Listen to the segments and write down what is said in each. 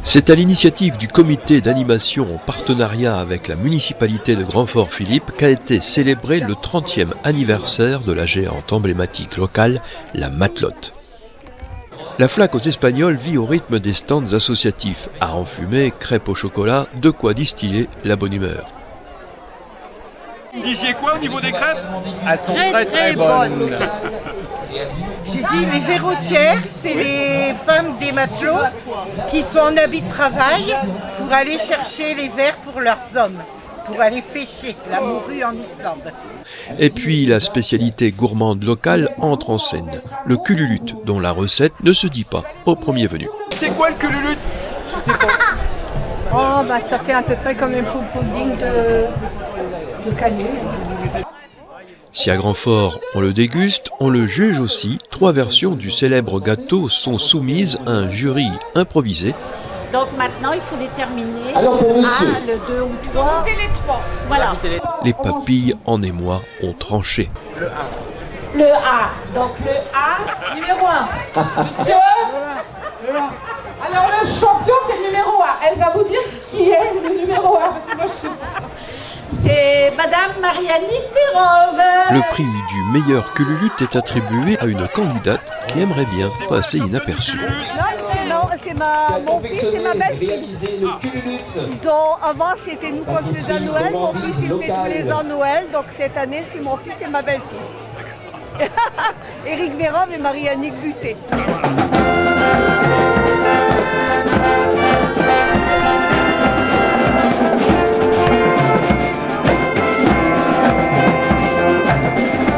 C'est à l'initiative du comité d'animation en partenariat avec la municipalité de Grand-Fort-Philippe qu'a été célébré le 30e anniversaire de la géante emblématique locale, la matelote. La flaque aux Espagnols vit au rythme des stands associatifs, art enfumé, crêpes au chocolat, de quoi distiller la bonne humeur. Vous disiez quoi au niveau des crêpes? Elles sont très bonnes. J'ai dit les verroutières, c'est les femmes des matelots qui sont en habit de travail pour aller chercher les vers pour leurs hommes, pour aller pêcher la morue en Islande. Et puis la spécialité gourmande locale entre en scène, le cululut, dont la recette ne se dit pas au premier venu. C'est quoi le cululut? Je sais pas. Oh, bah ça fait à peu près comme un pudding de cannelle. Si à Grand-Fort on le déguste, on le juge aussi. 3 versions du célèbre gâteau sont soumises à un jury improvisé. Donc maintenant il faut déterminer le 2 ou 3. Les 3. Voilà. Les papilles en émoi ont tranché. Le A. Donc le A, numéro 1. Alors le champion c'est le numéro 1. Elle va vous dire qui est le numéro 1. Parce que moi je sais pas. C'est Madame Marianne Perrove. Le prix du meilleur cululut est attribué à une candidate qui aimerait bien passer inaperçue. Non, c'est mon fils et ma belle-fille. Avant, c'était nous qu'on faisait à Noël. Mon fils, il fait tous les ans Noël. Donc cette année, c'est mon fils et ma belle-fille. Éric Vérove et Marie-Annick Buté.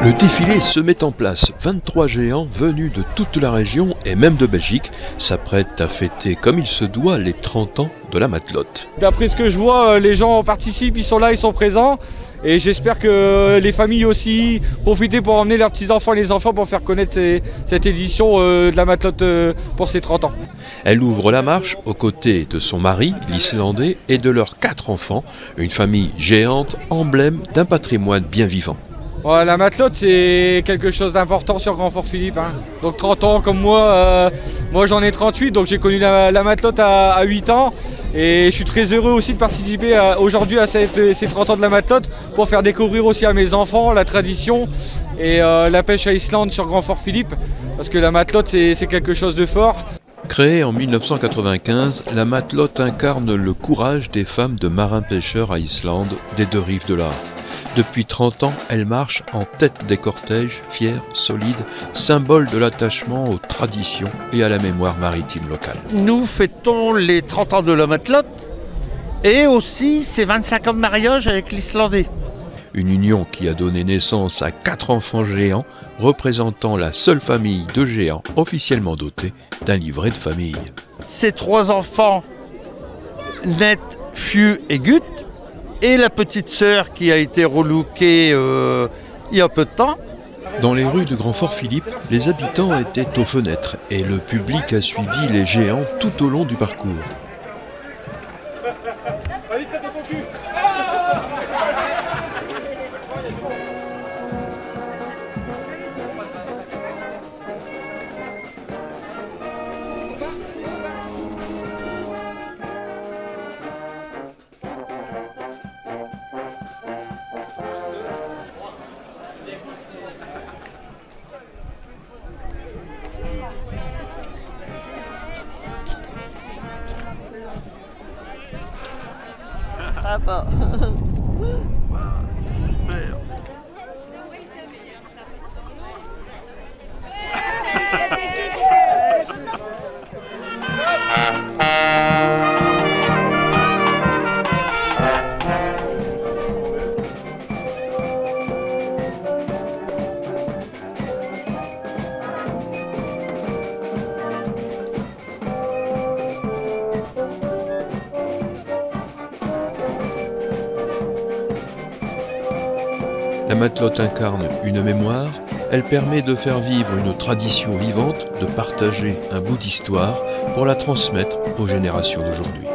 Le défilé se met en place. 23 géants venus de toute la région et même de Belgique s'apprêtent à fêter comme il se doit les 30 ans de la matelote. D'après ce que je vois, les gens participent, ils sont là, ils sont présents. Et j'espère que les familles aussi profitent pour emmener leurs petits-enfants et les enfants pour faire connaître cette édition de la matelote pour ses 30 ans. Elle ouvre la marche aux côtés de son mari, l'Islandais, et de leurs 4 enfants, une famille géante, emblème d'un patrimoine bien vivant. Ouais, la matelote c'est quelque chose d'important sur Grand-Fort-Philippe. Donc 30 ans comme moi, moi j'en ai 38, donc j'ai connu la matelote à 8 ans. Et je suis très heureux aussi de participer aujourd'hui à ces 30 ans de la matelote pour faire découvrir aussi à mes enfants la tradition et la pêche à Islande sur Grand-Fort-Philippe. Parce que la matelote c'est quelque chose de fort. Créée en 1995, la matelote incarne le courage des femmes de marins-pêcheurs à Islande des 2 rives de l'Aar. Depuis 30 ans, elle marche en tête des cortèges, fière, solide, symbole de l'attachement aux traditions et à la mémoire maritime locale. Nous fêtons les 30 ans de la matelote et aussi ses 25 ans de mariage avec l'Islandais. Une union qui a donné naissance à 4 enfants géants, représentant la seule famille de géants officiellement dotée d'un livret de famille. Ces 3 enfants, Net, Fiu et Gut, et la petite sœur qui a été relookée il y a peu de temps. Dans les rues de Grand-Fort-Philippe, les habitants étaient aux fenêtres et le public a suivi les géants tout au long du parcours. Bravo. Super. La matelote incarne une mémoire, elle permet de faire vivre une tradition vivante, de partager un bout d'histoire pour la transmettre aux générations d'aujourd'hui.